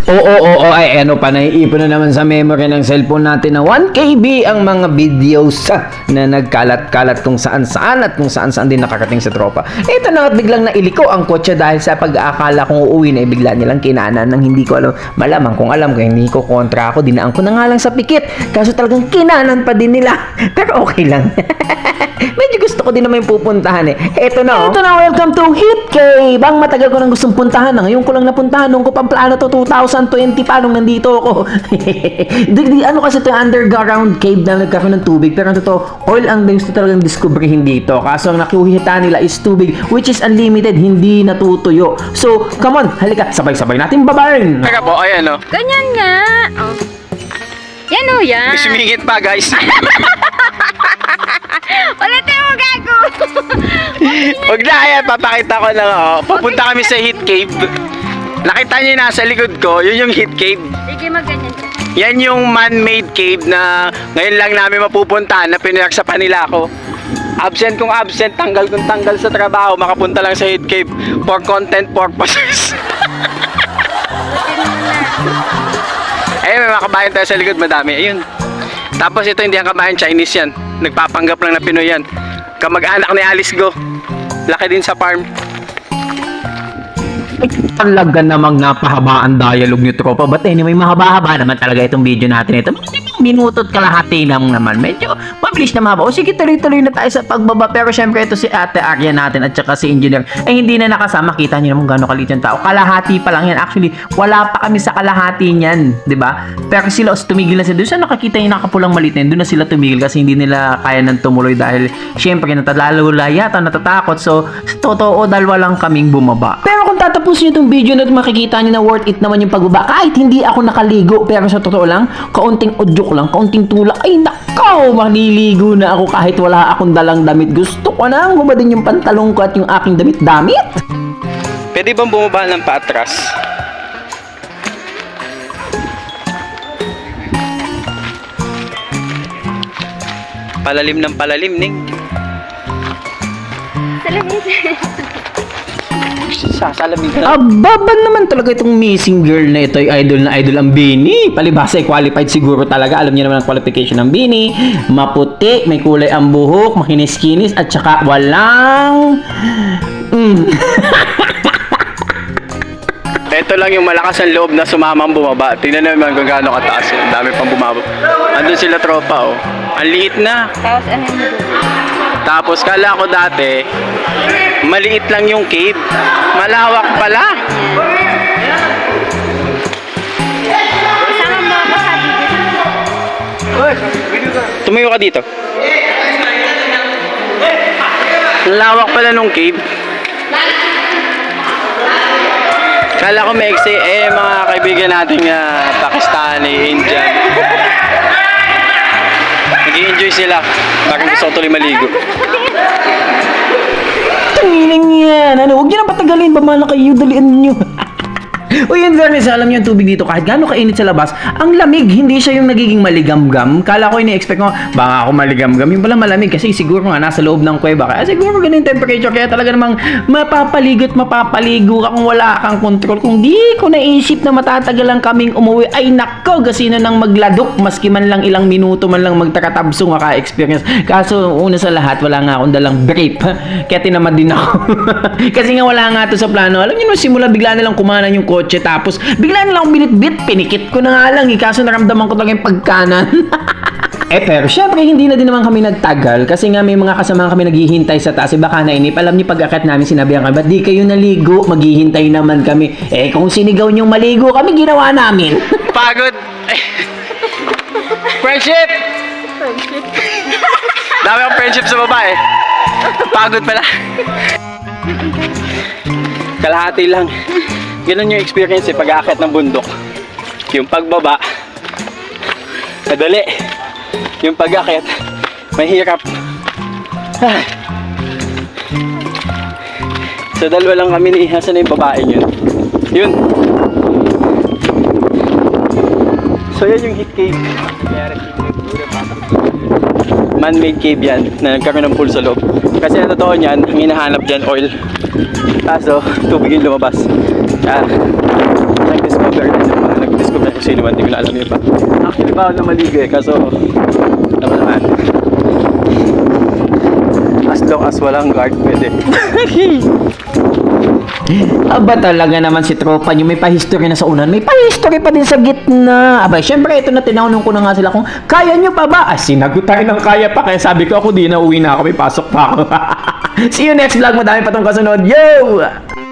Ay ano pa, naiipon na naman sa memory ng cellphone natin na 1KB ang mga videos na nagkalat-kalat kung saan-saan at kung saan-saan din nakarating sa tropa. Ito na at biglang nailiko ang kotse dahil sa pag-aakala kong uuwi na bigla nilang kinanan ng hindi ko alam. Malamang kung alam ko, hindi ko kontra ako, dinaan ko na nga lang sa pikit. Kaso talagang kinanan pa din nila. Pero okay lang. Medyo gusto ko din naman yung pupuntahan eh. Ito na, welcome to Hit Cave. Ang matagal ko nang gustong puntahan na. Ngayon ko lang napuntahan nung ko pang plano to 2020 pa nung nandito ako. Ano kasi ito yung underground cave na nagkaroon ng tubig. Pero totoo, oil ang gusto talagang diskubrihin dito. Kaso ang nakuhita nila is tubig which is unlimited, hindi natutuyo. So, come on, halika, sabay-sabay natin babarin. Teka po, ayan o. Ganyan nga. Oh. Yan o, yan. Sumingit pa guys. Ulitin mo, gago. Huwag na, ayan, papakita ko lang o. Pupunta kami sa Hit Cave. Nakita niyo yung nasa likod ko, yun yung Hit Cave. Sige, magganyan ka. Yan yung man-made cave na ngayon lang namin mapupuntahan na pinaksapan nila ako. Absent kung absent, tanggal kung tanggal sa trabaho, makapunta lang sa Hit Cave for content purposes. Ayun, may mga kabayan tayo sa likod, madami. Ayun. Tapos ito hindi ang kabayan, Chinese yan. Nagpapanggap lang na Pinoy yan. Kamag-anak ni Alice Go. Laki din sa farm. Ay, talaga namang napahaba ang dialogue ni tropa. But anyway, mahaba-haba naman talaga itong video natin ito. Minutot kalahati lang naman. Medyo mabilis na mahaba. O sige, tuloy-tuloy na tayo sa pagbaba. Pero syempre ito si Ate Arya natin at saka si Engineer. Ay hindi na nakasama. Kita niyo naman gano'ng kalit yung tao. Kalahati pa lang yan. Actually, wala pa kami sa kalahati niyan. 'Di ba? Pero sila, tumigil na sila. Doon sa nakakita yung nakapulang maliit na yun, doon na sila tumigil kasi hindi nila kaya nang tumuloy dahil syempre natalala yata, natatakot. So, totoo, dalawa lang kaming bumaba. Pero kung tatapusin niyo itong video na makikita niyo na worth it naman yung pagbaba. Kahit hindi ako nakaligo. Pero sa totoo lang, kaunting udyok lang, kaunting tulak. Ay nakaw, maliligo na ako kahit wala akong dalang damit. Gusto ko na hubadin yung pantalong ko at yung aking damit-damit. Pwede bang bumaba ng paatras? Palalim ng palalim, Ning. Salamin. Sasalamig ka lang. Ababan naman talaga itong missing girl na ito, ay idol na idol ang Bini. Palibhasa ay qualified siguro talaga. Alam niyo naman ang qualification ng Bini. Maputi, may kulay ang buhok, makinis-kinis, at saka walang... Ito lang yung malakas ang loob na sumamang bumaba. Tingnan naman kung gaano kataas. Ang dami pang bumaba. Andun sila tropa, oh. Ang liit na. Tapos ano yung dugo? Tapos kala ko dati, maliit lang yung cave. Malawak pala. Isama mo ako sa video. Tumayo ka dito. Ang lawak pala nung cave. Kala ko maiksi, mga kaibigan nating Pakistani, Indian. Nag-i-enjoy sila. Bakit gusto ko tuloy maligo? Tangiling yan. Ano, huwag niyo na patagalin. Bamala kayo, dalian niyo. O yun, fairness, alam niyo yung tubig dito kahit gaano kainit sa labas, ang lamig, hindi siya yung nagiging maligamgam. Kala ko ini-expect ko, baka ako maligamgam. Yung pala malamig kasi siguro nga nasa loob ng kuweba. Kaya siguro ganun yung temperature. Kaya talaga namang mapapaligo ka kung wala kang control. Kung di ko naisip na matatagal lang kaming umuwi, ay nako, gasino nang magladok. Maski man lang ilang minuto man lang magtakatabso maka-experience. Kaso una sa lahat, wala nga akong dalang brief. Kaya tinamad din ako. Kasi nga wala nga to sa plano. Alam niyo, simula bigla na lang kumanan yung kotse. Tapos, bigla na lang binit-bit, pinikit ko na nga lang kaso naramdaman ko talaga yung pagkanan. Pero syempre, hindi na din naman kami nagtagal kasi nga may mga kasama kami naghihintay sa taas. Baka nainip. Alam niyo, pag-akyat namin, sinabihan kami, ba't di kayo naligo? Maghihintay naman kami. Kung sinigaw niyong maligo kami, ginawa namin. Pagod! Friendship! Dami akong friendship sa babae. Pagod pala. Kalahati lang. Ganun yung experience pag-aakyat ng bundok. Yung pagbaba, madali. Yung pag-aakyat, mahirap. So dalawa lang kami ni Hasan na yung babaeng yun. Yun. So yan yung Hit Cave. Man-made cave yan na nagkaroon ng pool sa loob. Kasi ang totoo niyan, ang hinahanap dyan oil. Kaso tubig yung lumabas. Nag-discover na yung mga sino man, hindi ko na alam yun pa. Actually, bawal na maligo eh, kaso, naman. As long as walang guard, pwede. Aba talaga naman si tropa nyo, may pa-history na sa unan, may pa-history pa din sa gitna. Aba, syempre ito na tinanong ko na nga sila kung kaya nyo pa ba? Ah, sinagot tayo ng kaya pa, kaya sabi ko ako di na uwi na ako, may pasok pa ako. See you next vlog, madami pa tong kasunod. Yo!